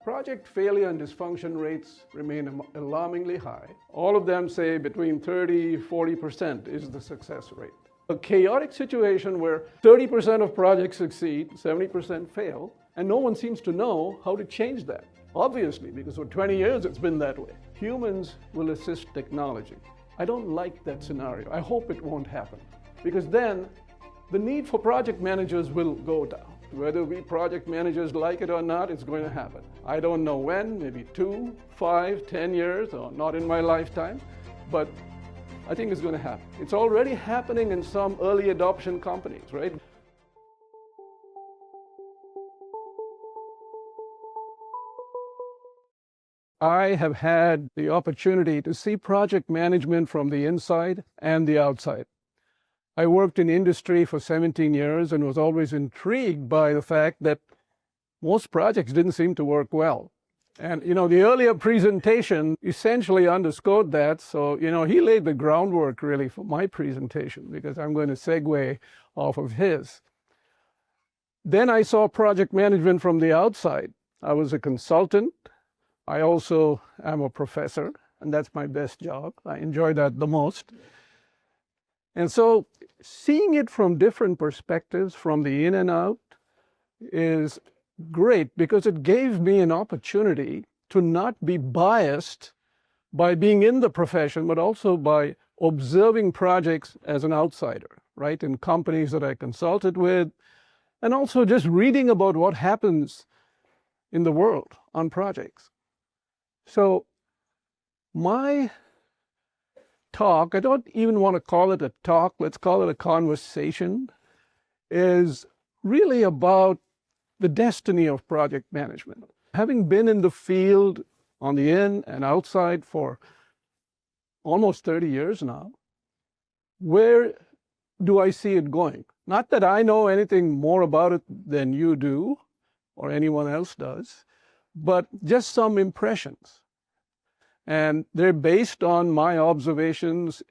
Project failure and dysfunction rates remain alarmingly high. All of them say between 30–40% is the success rate. A chaotic situation where 30% of projects succeed, 70% fail, and no one seems to know how to change that. Obviously, because for 20 years it's been that way. Humans will assist technology. I don't like that scenario. I hope it won't happen, because then the need for project managers will go down. Whether we project managers like it or not, it's going to happen. I don't know when, maybe 2, 5, 10 years, or not in my lifetime, but I think it's going to happen. It's already happening in some early adoption companies, right? I have had the opportunity to see project management from the inside and the outside. I worked in industry for 17 years and was always intrigued by the fact that most projects didn't seem to work well. And, the earlier presentation essentially underscored that. So, he laid the groundwork really for my presentation, because I'm going to segue off of his. Then I saw project management from the outside. I was a consultant. I also am a professor, and that's my best job. I enjoy that the most. And so seeing it from different perspectives, from the in and out, is great, because it gave me an opportunity to not be biased by being in the profession, but also by observing projects as an outsider, right, in companies that I consulted with, and also just reading about what happens in the world on projects. So my talk, I don't even want to call it a talk, let's call it a conversation, is really about the destiny of project management. Having been in the field on the in and outside for almost 30 years now, where do I see it going? Not that I know anything more about it than you do or anyone else does, but just some impressions. And they're based on my observations,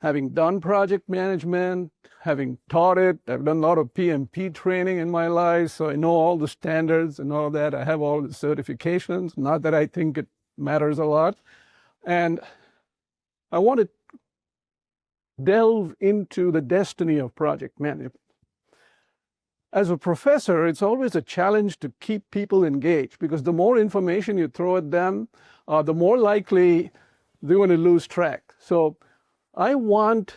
having done project management, having taught it. I've done a lot of PMP training in my life, so I know all the standards and all that. I have all the certifications, not that I think it matters a lot. And I want to delve into the destiny of project management. As a professor, it's always a challenge to keep people engaged, because the more information you throw at them, the more likely they're going to lose track. So I want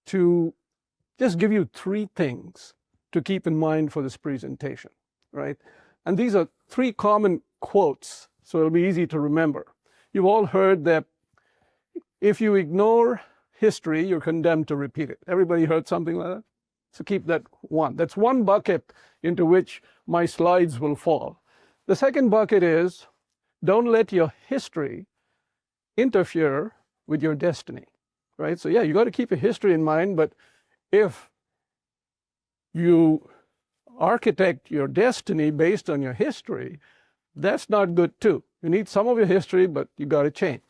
to just give you 3 things to keep in mind for this presentation, right? And these are 3 common quotes, so it'll be easy to remember. You've all heard that if you ignore history, you're condemned to repeat it. Everybody heard something like that? So keep that one. That's one bucket into which my slides will fall. The second bucket is, don't let your history interfere with your destiny, right? So yeah, you got to keep a history in mind, but if you architect your destiny based on your history, that's not good too. You need some of your history, but you got to change.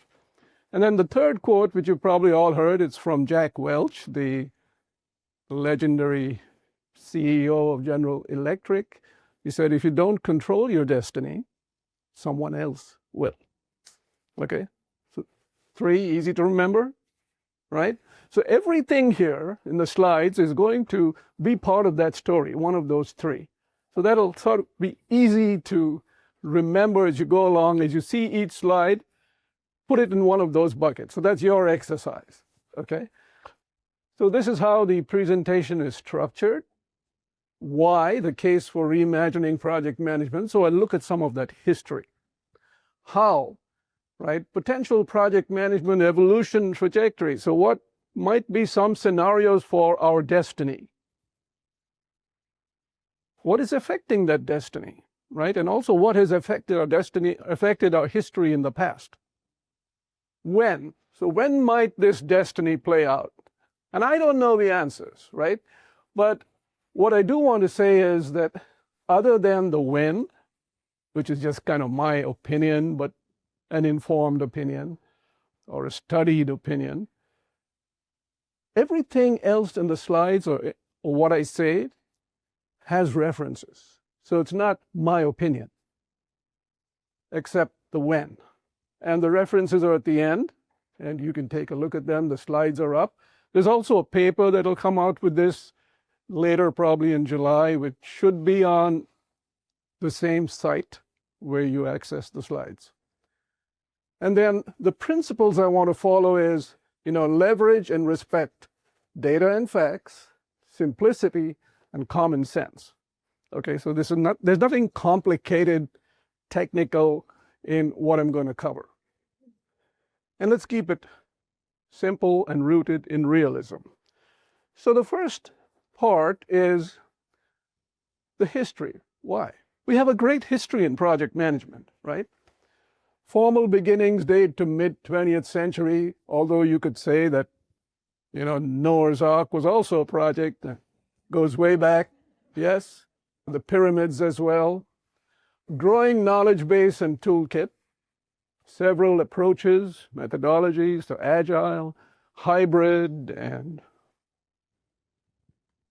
And then the third quote, which you've probably all heard, it's from Jack Welch, the legendary CEO of General Electric. He said, if you don't control your destiny, someone else will. Okay? So 3, easy to remember, right? So everything here in the slides is going to be part of that story, one of those 3. So that'll sort of be easy to remember as you go along. As you see each slide, put it in one of those buckets. So that's your exercise, okay? So this is how the presentation is structured. Why? The case for reimagining project management. So I'll look at some of that history. How? Right? Potential project management evolution trajectory. So what might be some scenarios for our destiny? What is affecting that destiny? Right? And also what has affected our destiny, affected our history in the past? When? So when might this destiny play out? And I don't know the answers, right? But what I do want to say is that other than the when, which is just kind of my opinion, but an informed opinion or a studied opinion, everything else in the slides or what I say has references. So it's not my opinion. except the when. And the references are at the end, and you can take a look at them. The slides are up. There's also a paper that'll come out with this later, probably in July, which should be on the same site where you access the slides. And then the principles I want to follow is, leverage and respect data and facts, simplicity, and common sense. Okay, so there's nothing complicated, technical in what I'm going to cover. And let's keep it simple and rooted in realism. So the first part is the history. Why? We have a great history in project management, right? Formal beginnings date to mid-20th century, although you could say that, Noah's Ark was also a project that goes way back, yes, the pyramids as well. Growing knowledge base and toolkit, several approaches, methodologies to agile, hybrid, and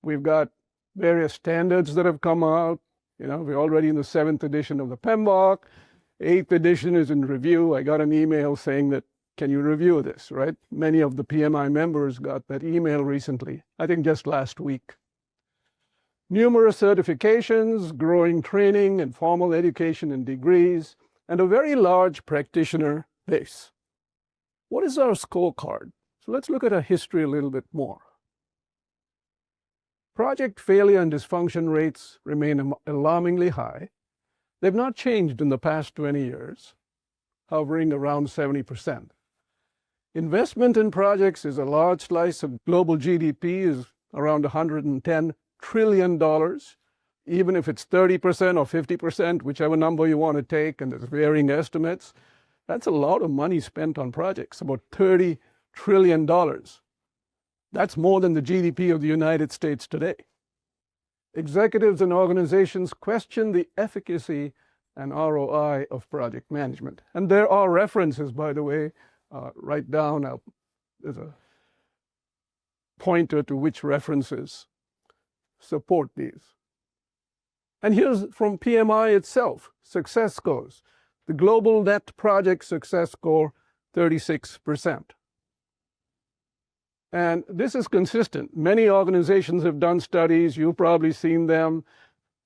we've got various standards that have come out. We're already in the 7th edition of the PMBOK. 8th edition is in review. I got an email saying that, can you review this, right? Many of the PMI members got that email recently, I think just last week. Numerous certifications, growing training and formal education and degrees, and a very large practitioner base. What is our scorecard? So let's look at our history a little bit more. Project failure and dysfunction rates remain alarmingly high. They've not changed in the past 20 years, hovering around 70%. Investment in projects is a large slice of global GDP, is around $110 trillion, even if it's 30% or 50%, whichever number you want to take, and there's varying estimates. That's a lot of money spent on projects, about $30 trillion. That's more than the GDP of the United States today. Executives and organizations question the efficacy and ROI of project management. And there are references, by the way, write down, there's a pointer to which references support these. And here's from PMI itself, success scores. The global net project success score, 36%. And this is consistent. Many organizations have done studies, you've probably seen them.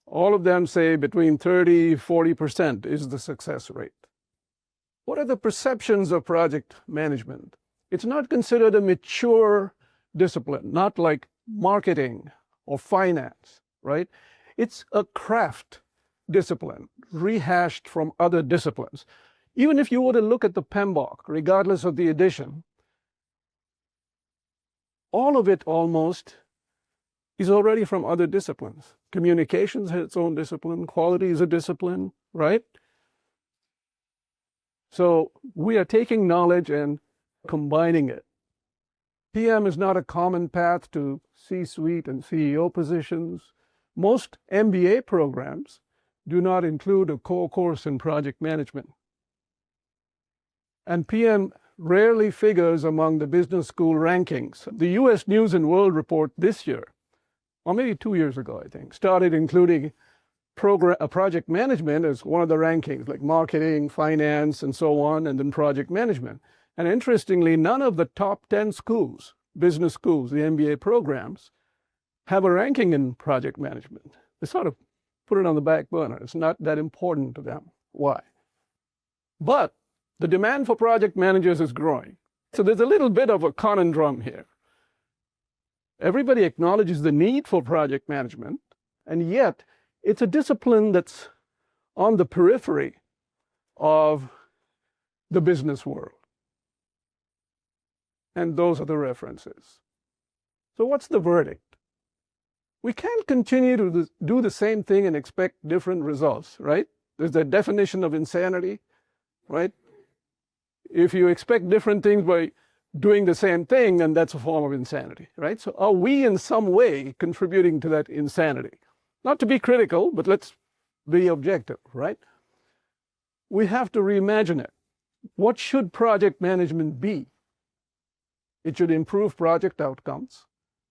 All of them say between 30, 40% is the success rate. What are the perceptions of project management? It's not considered a mature discipline, not like marketing or finance, right? It's a craft discipline, rehashed from other disciplines. Even if you were to look at the PMBOK, regardless of the edition, all of it almost is already from other disciplines. Communications has its own discipline, quality is a discipline, right? So we are taking knowledge and combining it. PM is not a common path to C-suite and CEO positions. Most MBA programs do not include a core course in project management. And PM rarely figures among the business school rankings. The US News and World Report this year, or maybe 2 years ago, I think, started including project management as one of the rankings, like marketing, finance, and so on, and then project management. And interestingly, none of the top 10 schools, business schools, the MBA programs, have a ranking in project management. They sort of put it on the back burner. It's not that important to them. Why? But the demand for project managers is growing. So there's a little bit of a conundrum here. Everybody acknowledges the need for project management, and yet it's a discipline that's on the periphery of the business world. And those are the references. So what's the verdict? We can't continue to do the same thing and expect different results, right? There's the definition of insanity, right? If you expect different things by doing the same thing, then that's a form of insanity, right? So are we in some way contributing to that insanity? Not to be critical, but let's be objective, right? We have to reimagine it. What should project management be? It should improve project outcomes,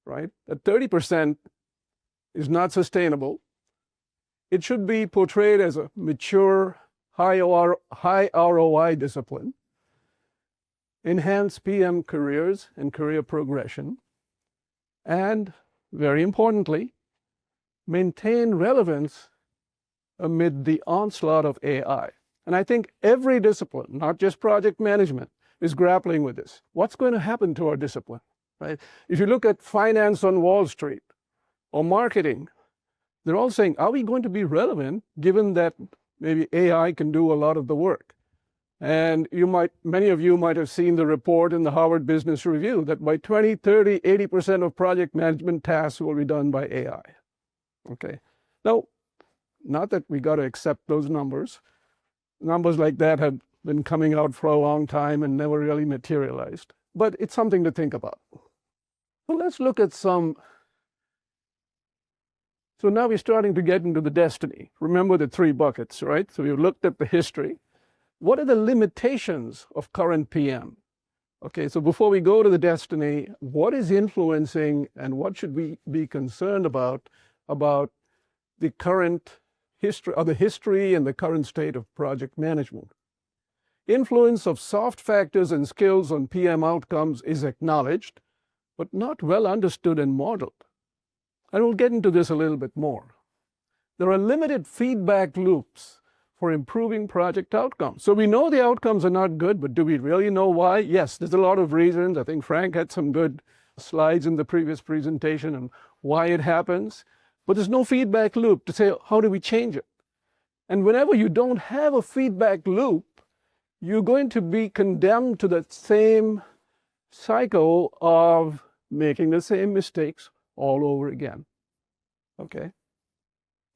right? That 30% is not sustainable. It should be portrayed as a mature, high ROI discipline, enhance PM careers and career progression, and very importantly, maintain relevance amid the onslaught of AI. And I think every discipline, not just project management, is grappling with this. What's going to happen to our discipline, right? If you look at finance on Wall Street or marketing, they're all saying, are we going to be relevant given that maybe AI can do a lot of the work? And many of you might have seen the report in the Harvard Business Review that by 2030, 80% of project management tasks will be done by AI. Okay. Now, not that we got to accept those numbers. Numbers like that have been coming out for a long time and never really materialized. But it's something to think about. Well, let's look at some. So now we're starting to get into the destiny. Remember the three buckets, right? So we've looked at the history. What are the limitations of current PM? Okay, so before we go to the destiny, what is influencing and what should we be concerned about the current history, or the history and the current state of project management? Influence of soft factors and skills on PM outcomes is acknowledged, but not well understood and modeled. And we'll get into this a little bit more. There are limited feedback loops for improving project outcomes. So we know the outcomes are not good, but do we really know why? Yes, there's a lot of reasons. I think Frank had some good slides in the previous presentation on why it happens, but there's no feedback loop to say, how do we change it? And whenever you don't have a feedback loop, you're going to be condemned to that same cycle of making the same mistakes all over again. Okay?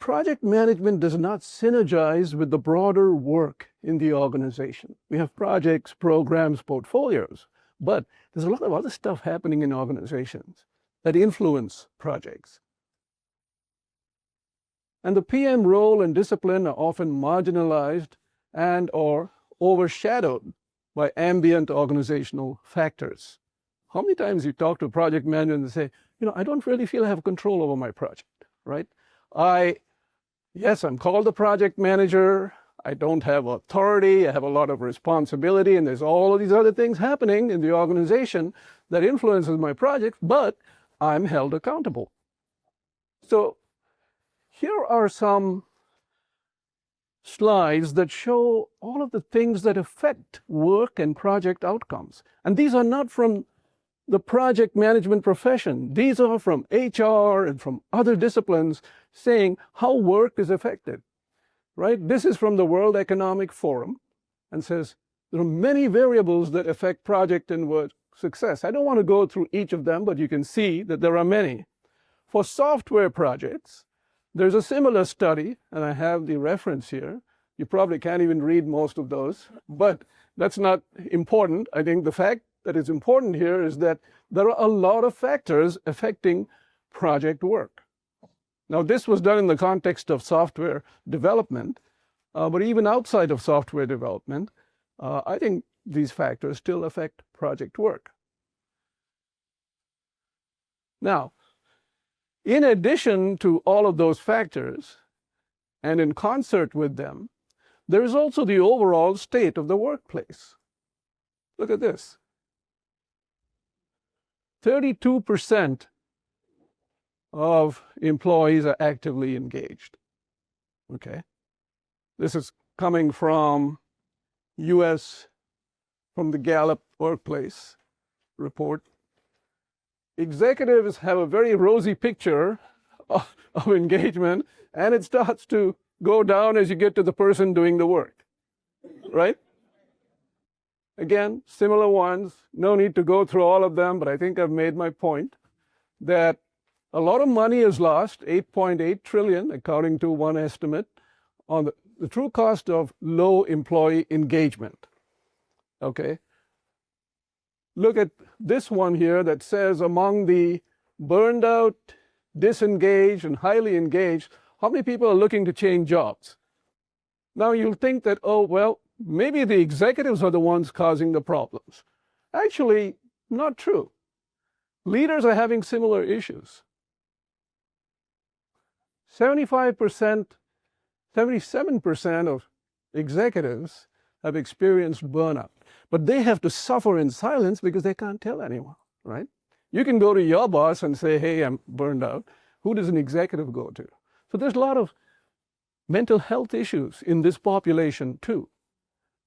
Project management does not synergize with the broader work in the organization. We have projects, programs, portfolios, but there's a lot of other stuff happening in organizations that influence projects. And the PM role and discipline are often marginalized and or overshadowed by ambient organizational factors. How many times you talk to a project manager and they say, I don't really feel I have control over my project, right? Yes, I'm called the project manager. I don't have authority. I have a lot of responsibility, and there's all of these other things happening in the organization that influences my project, but I'm held accountable. So here are some slides that show all of the things that affect work and project outcomes. And these are not from the project management profession. These are from HR and from other disciplines saying how work is affected, right? This is from the World Economic Forum and says there are many variables that affect project and work success. I don't want to go through each of them, but you can see that there are many. For software projects, there's a similar study, and I have the reference here. You probably can't even read most of those, but that's not important. I think the fact that is important here is that there are a lot of factors affecting project work. Now, this was done in the context of software development, but even outside of software development, I think these factors still affect project work. Now, in addition to all of those factors, and in concert with them, there is also the overall state of the workplace. Look at this. 32% of employees are actively engaged. Okay. This is coming from from the Gallup Workplace report. Executives have a very rosy picture of engagement, and it starts to go down as you get to the person doing the work, right? Again, similar ones, no need to go through all of them, but I think I've made my point that a lot of money is lost, 8.8 trillion, according to one estimate, on the true cost of low employee engagement. Okay. Look at this one here that says among the burned out, disengaged, and highly engaged, how many people are looking to change jobs? Now you'll think that, oh, well, maybe the executives are the ones causing the problems. Actually, not true. Leaders are having similar issues. 75%, 77% of executives have experienced burnout, but they have to suffer in silence because they can't tell anyone, right? You can go to your boss and say, hey, I'm burned out. Who does an executive go to? So there's a lot of mental health issues in this population too.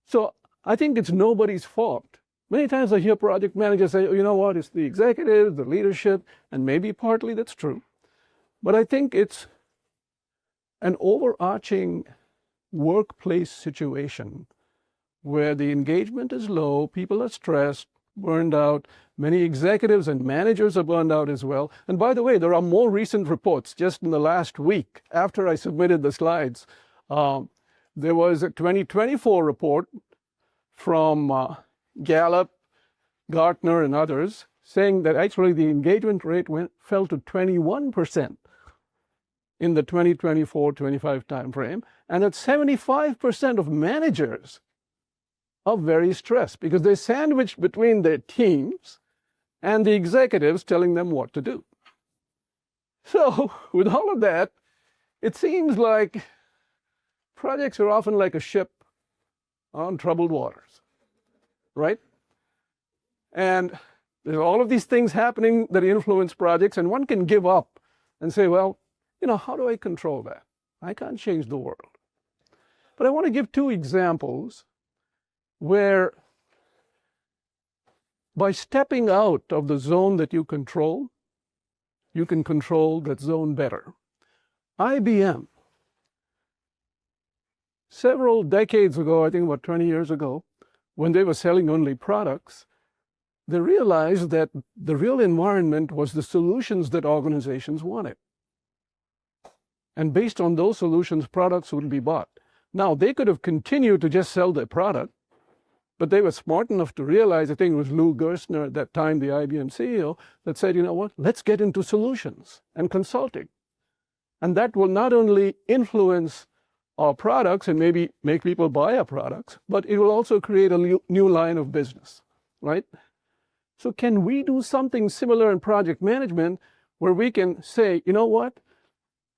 So I think it's nobody's fault. Many times I hear project managers say, you know what, it's the executives, the leadership, and maybe partly that's true. But I think it's an overarching workplace situation where the engagement is low, people are stressed, burned out, many executives and managers are burned out as well. And by the way, there are more recent reports just in the last week after I submitted the slides. There was a 2024 report from Gallup, Gartner, and others saying that actually the engagement rate fell to 21% in the 2024-25 timeframe, and that 75% of managers are very stressed because they're sandwiched between their teams and the executives telling them what to do. So with all of that, it seems like projects are often like a ship on troubled waters, right? And there's all of these things happening that influence projects, and one can give up and say, well, you know, how do I control that? I can't change the world. But I want to give two examples where by stepping out of the zone that you can control that zone better. IBM, several decades ago, I think about 20 years ago, when they were selling only products, they realized that the real environment was the solutions that organizations wanted. And based on those solutions, products would be bought. Now, they could have continued to just sell their product, but they were smart enough to realize, I think it was Lou Gerstner at that time, the IBM CEO, that said, you know what, let's get into solutions and consulting. And that will not only influence our products and maybe make people buy our products, but it will also create a new line of business, right? So can we do something similar in project management where we can say, you know what,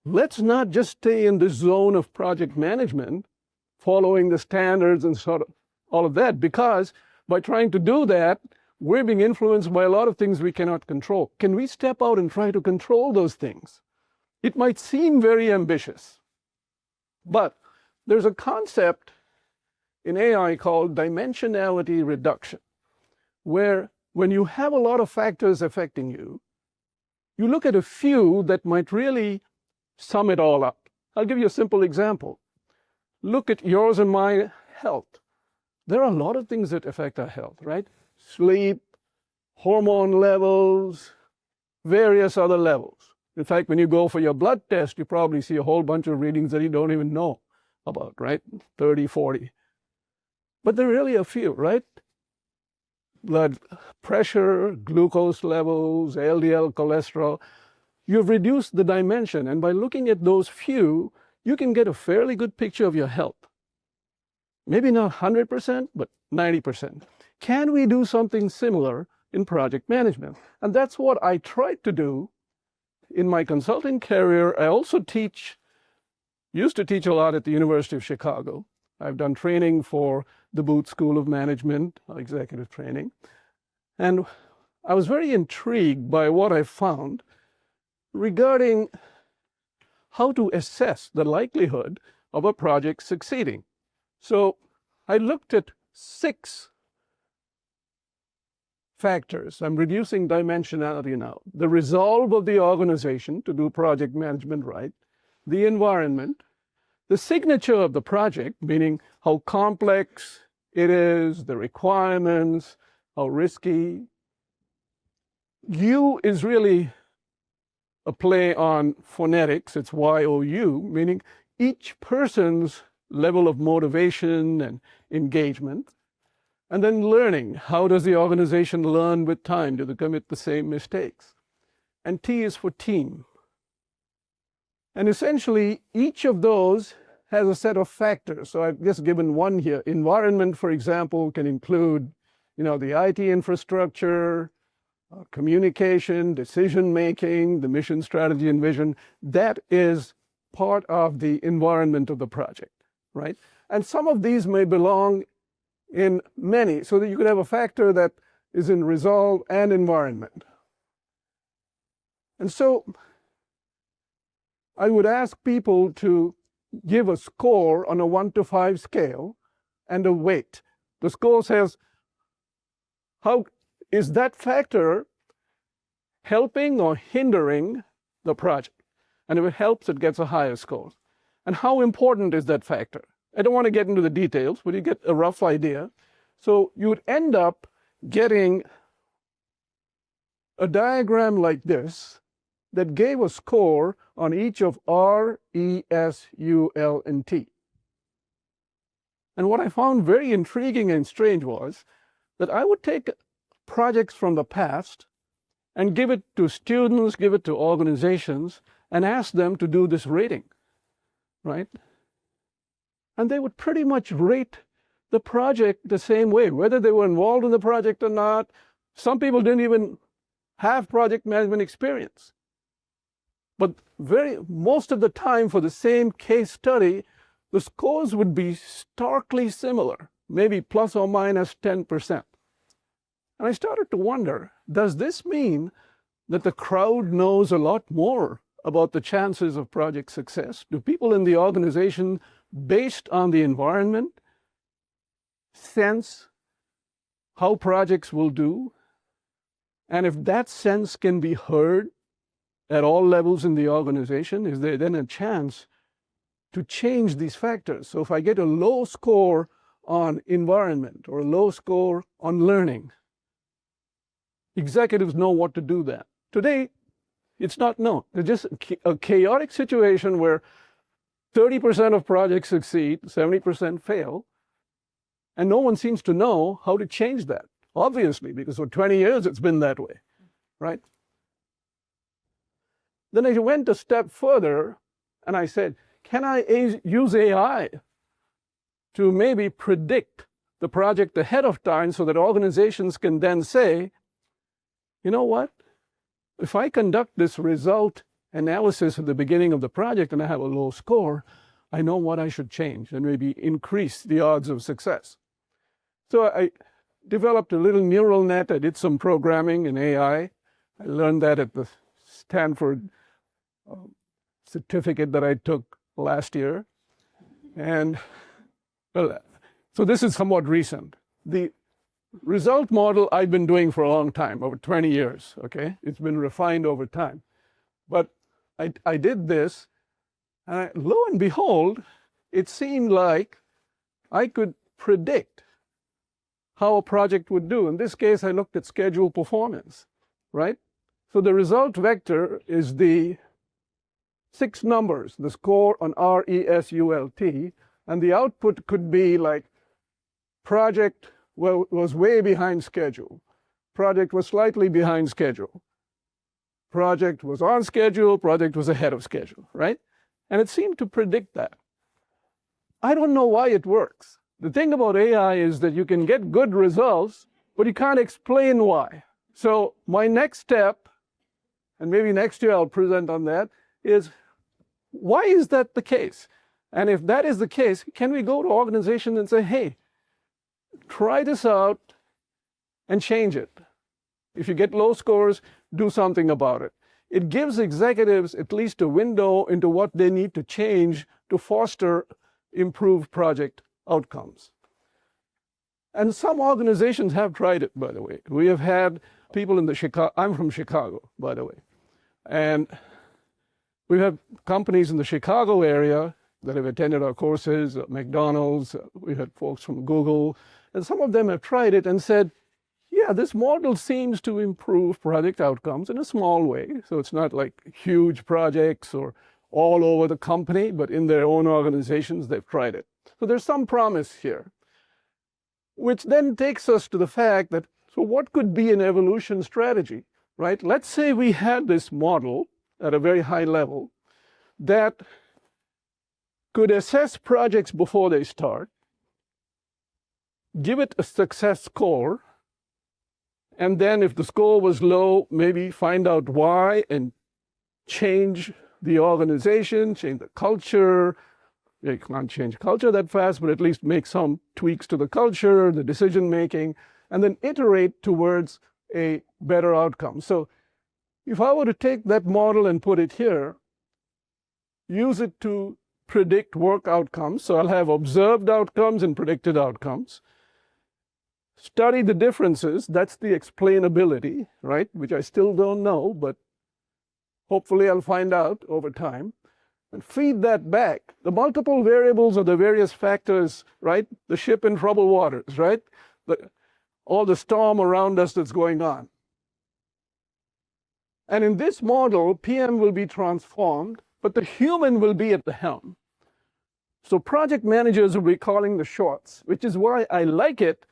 let's not just stay in the zone of project management, following the standards and sort of all of that, because by trying to do that, we're being influenced by a lot of things we cannot control. Can we step out and try to control those things? It might seem very ambitious, but there's a concept in AI called dimensionality reduction, where when you have a lot of factors affecting you, you look at a few that might really sum it all up. I'll give you a simple example. Look at yours and my health. There are a lot of things that affect our health, right? Sleep, hormone levels, various other levels. In fact, when you go for your blood test, you probably see a whole bunch of readings that you don't even know about, right? 30, 40. But there are really a few, right? Blood pressure, glucose levels, LDL cholesterol. You've reduced the dimension, and by looking at those few, you can get a fairly good picture of your health. Maybe not 100%, but 90%. Can we do something similar in project management? And that's what I tried to do in my consulting career. I also used to teach a lot at the University of Chicago. I've done training for the Booth School of Management, executive training. And I was very intrigued by what I found regarding how to assess the likelihood of a project succeeding. So I looked at 6 factors. I'm reducing dimensionality now. The resolve of the organization to do project management right, the environment, the signature of the project, meaning how complex it is, the requirements, how risky. U is really a play on phonetics. It's Y-O-U, meaning each person's level of motivation and engagement. And then learning. How does the organization learn with time? Do they commit the same mistakes? And T is for team. And essentially, each of those has a set of factors. So I've just given one here. Environment, for example, can include, the IT infrastructure, communication, decision-making, the mission, strategy, and vision. That is part of the environment of the project, right? And some of these may belong in many, so that you could have a factor that is in resolve and environment. And so I would ask people to give a score on a 1 to 5 scale and a weight. The score says, how is that factor helping or hindering the project? And if it helps, it gets a higher score. And how important is that factor? I don't want to get into the details, but you get a rough idea. So you would end up getting a diagram like this that gave a score on each of R, E, S, U, L, and T. And what I found very intriguing and strange was that I would take projects from the past and give it to students, give it to organizations, and ask them to do this rating, right? And they would pretty much rate the project the same way, whether they were involved in the project or not. Some people didn't even have project management experience. But most of the time for the same case study, the scores would be starkly similar, maybe plus or minus 10%. And I started to wonder, does this mean that the crowd knows a lot more about the chances of project success? Do people in the organization, based on the environment, sense how projects will do? And if that sense can be heard at all levels in the organization, is there then a chance to change these factors? So if I get a low score on environment or a low score on learning, executives know what to do then. Today, it's not known. It's just a chaotic situation where 30% of projects succeed, 70% fail, and no one seems to know how to change that, obviously, because for 20 years it's been that way, right? Then I went a step further and I said, can I use AI to maybe predict the project ahead of time so that organizations can then say, you know what? If I conduct this result analysis at the beginning of the project and I have a low score, I know what I should change and maybe increase the odds of success. So I developed a little neural net. I did some programming in AI. I learned that at the Stanford certificate that I took last year. And well, so this is somewhat recent. The result model I've been doing for a long time, over 20 years, okay? It's been refined over time. But I did this, and lo and behold, it seemed like I could predict how a project would do. In this case, I looked at schedule performance, right? So the result vector is the 6 numbers, the score on RESULT, and the output could be like project was way behind schedule, project was slightly behind schedule, project was on schedule, project was ahead of schedule, right? And it seemed to predict that. I don't know why it works. The thing about AI is that you can get good results, but you can't explain why. So my next step, and maybe next year I'll present on that, is why is that the case? And if that is the case, can we go to organizations and say, hey, try this out and change it. If you get low scores, do something about it. It gives executives at least a window into what they need to change to foster improved project outcomes. And some organizations have tried it, by the way. We have had people in the Chicago, I'm from Chicago, by the way. And we have companies in the Chicago area that have attended our courses, McDonald's, we had folks from Google, and some of them have tried it and said, yeah, this model seems to improve project outcomes in a small way. So it's not like huge projects or all over the company, but in their own organizations, they've tried it. So there's some promise here, which then takes us to the fact that, so what could be an evolution strategy, right? Let's say we had this model at a very high level that could assess projects before they start, give it a success score, and then if the score was low, maybe find out why and change the organization, change the culture, You can't change culture that fast, but at least make some tweaks to the culture, the decision making, and then iterate towards a better outcome. So if I were to take that model and put it here, use it to predict work outcomes. So I'll have observed outcomes and predicted outcomes. Study the differences. That's the explainability, right? Which I still don't know, but hopefully I'll find out over time. And feed that back. The multiple variables are the various factors, right? The ship in troubled waters, right? All the storm around us that's going on. And in this model, PM will be transformed, but the human will be at the helm. So project managers will be calling the shots, which is why I like it,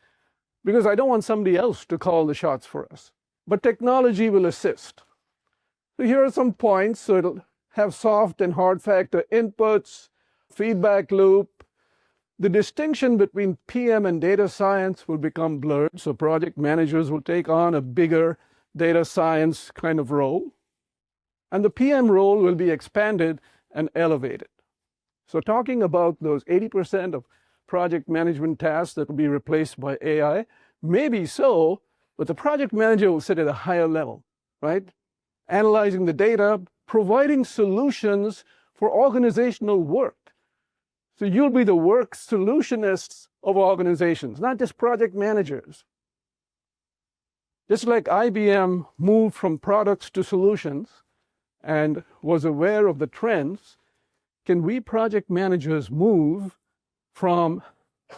because I don't want somebody else to call the shots for us. But technology will assist. So here are some points. So it'll have soft and hard factor inputs, feedback loop. The distinction between PM and data science will become blurred. So project managers will take on a bigger data science kind of role. And the PM role will be expanded and elevated. So talking about those 80% of project management tasks that will be replaced by AI, maybe so, but the project manager will sit at a higher level, right? Analyzing the data, providing solutions for organizational work. So you'll be the work solutionists of organizations, not just project managers. Just like IBM moved from products to solutions and was aware of the trends, can we project managers move from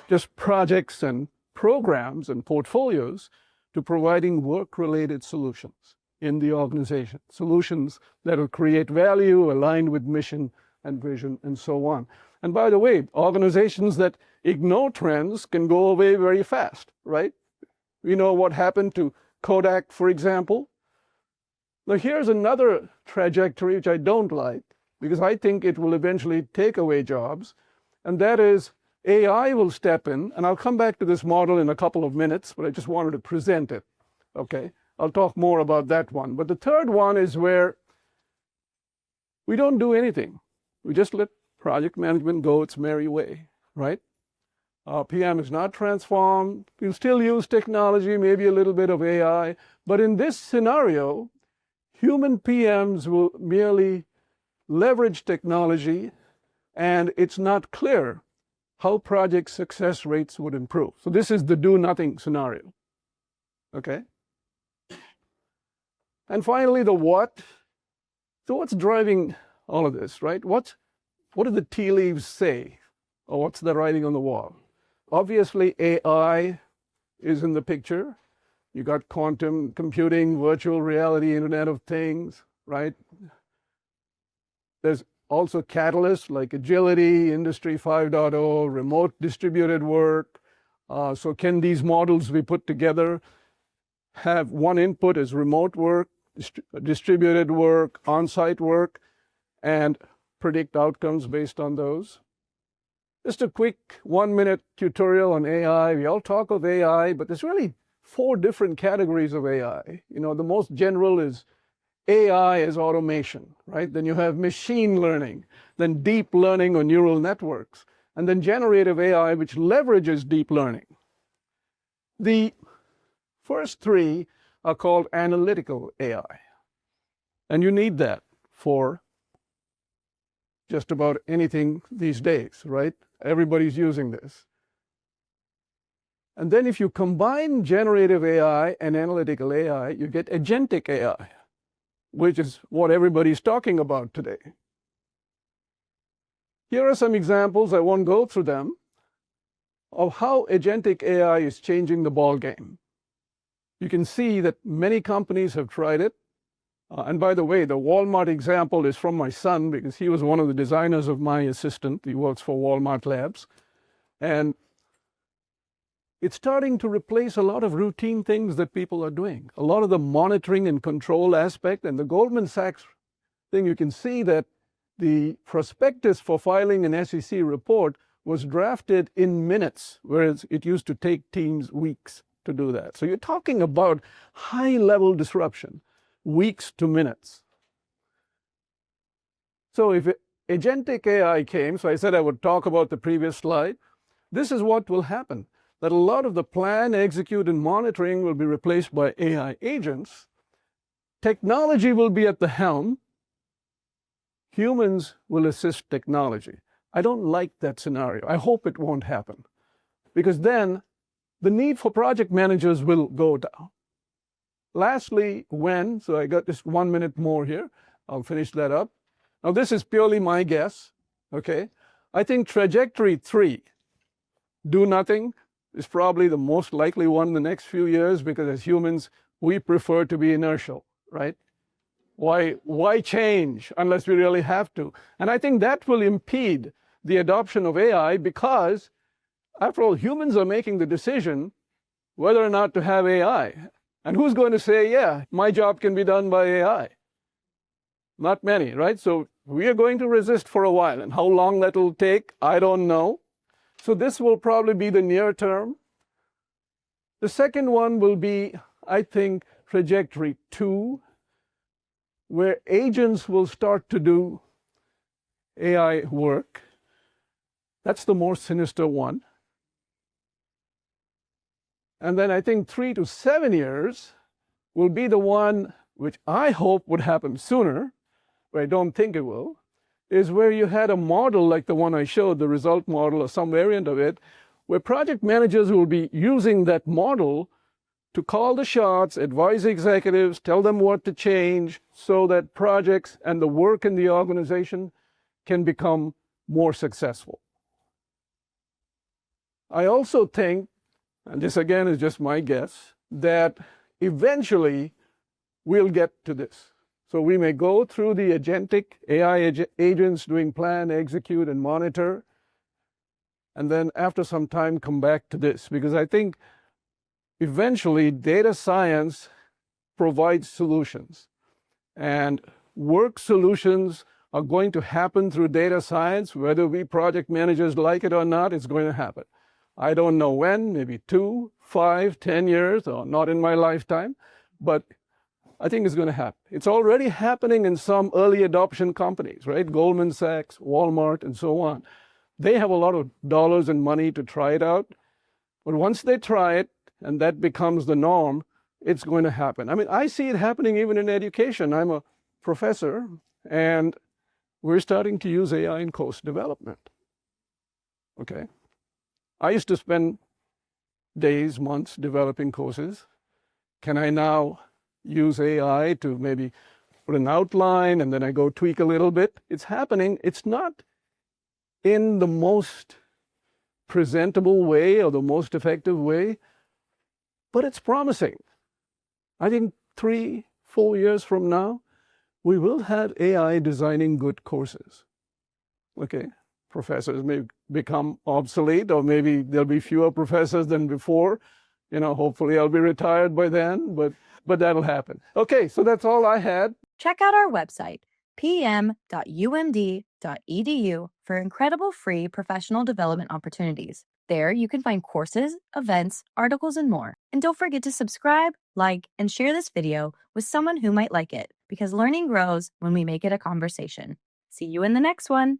just projects and programs and portfolios to providing work-related solutions in the organization, solutions that will create value, aligned with mission and vision, and so on. And by the way, organizations that ignore trends can go away very fast, right? We know what happened to Kodak, for example. Now here's another trajectory which I don't like, because I think it will eventually take away jobs, and that is AI will step in, and I'll come back to this model in a couple of minutes, but I just wanted to present it, okay? I'll talk more about that one. But the third one is where we don't do anything. We just let project management go its merry way, right? PM is not transformed. We'll still use technology, maybe a little bit of AI. But in this scenario, human PMs will merely leverage technology, and it's not clear how project success rates would improve. So this is the do-nothing scenario, okay? And finally, the what. So what's driving all of this, right? What do the tea leaves say? Or what's the writing on the wall? Obviously, AI is in the picture. You got quantum computing, virtual reality, Internet of Things, right? There's also catalysts like agility, Industry 5.0, remote distributed work. So can these models be put together? Have one input as remote work, distributed work, on-site work, and predict outcomes based on those. Just a quick 1-minute tutorial on AI. We all talk of AI, but there's really 4 different categories of AI. You know, the most general is AI as automation, right? Then you have machine learning, then deep learning or neural networks, and then generative AI, which leverages deep learning. The first 3 are called analytical AI. And you need that for just about anything these days, right? Everybody's using this. And then if you combine generative AI and analytical AI, you get agentic AI, which is what everybody's talking about today. Here are some examples, I won't go through them, of how agentic AI is changing the ballgame. You can see that many companies have tried it. And by the way, the Walmart example is from my son, because he was one of the designers of my assistant. He works for Walmart Labs. And it's starting to replace a lot of routine things that people are doing. A lot of the monitoring and control aspect. And the Goldman Sachs thing, you can see that the prospectus for filing an SEC report was drafted in minutes, whereas it used to take teams weeks to do that. So you're talking about high-level disruption. Weeks to minutes. So if Agentic AI came, so I said I would talk about the previous slide. This is what will happen, that a lot of the plan, execute, and monitoring will be replaced by AI agents. Technology will be at the helm. Humans will assist technology. I don't like that scenario. I hope it won't happen, because then the need for project managers will go down. Lastly, when, so I got just 1 minute more here. I'll finish that up. Now, this is purely my guess, okay? I think trajectory 3, do nothing, is probably the most likely one in the next few years, because as humans, we prefer to be inertial, right? Why change unless we really have to? And I think that will impede the adoption of AI, because, after all, humans are making the decision whether or not to have AI. And who's going to say, yeah, my job can be done by AI? Not many, right? So we are going to resist for a while. And how long that will take, I don't know. So this will probably be the near term. The second one will be, I think, trajectory 2, where agents will start to do AI work. That's the more sinister one. And then I think 3 to 7 years will be the one which I hope would happen sooner, but I don't think it will, is where you had a model like the one I showed, the result model or some variant of it, where project managers will be using that model to call the shots, advise executives, tell them what to change, so that projects and the work in the organization can become more successful. I also think, and this again is just my guess, that eventually we'll get to this. So we may go through the agentic AI agents doing plan, execute, and monitor, and then after some time come back to this, because I think eventually data science provides solutions, and work solutions are going to happen through data science. Whether we project managers like it or not, it's going to happen. I don't know when, maybe 2, 5, 10 years, or not in my lifetime, but I think it's going to happen. It's already happening in some early adoption companies, right? Goldman Sachs, Walmart, and so on. They have a lot of dollars and money to try it out, but once they try it and that becomes the norm, it's going to happen. I mean, I see it happening even in education. I'm a professor, and we're starting to use AI in course development, okay? I used to spend days, months developing courses. Can I now use AI to maybe put an outline and then I go tweak a little bit? It's happening. It's not in the most presentable way or the most effective way, but it's promising. I think 3, 4 years from now, we will have AI designing good courses, okay? Professors may become obsolete, or maybe there'll be fewer professors than before. You know, hopefully I'll be retired by then, but that'll happen. Okay, so that's all I had. Check out our website, pm.umd.edu, for incredible free professional development opportunities. There you can find courses, events, articles, and more. And don't forget to subscribe, like, and share this video with someone who might like it, because learning grows when we make it a conversation. See you in the next one.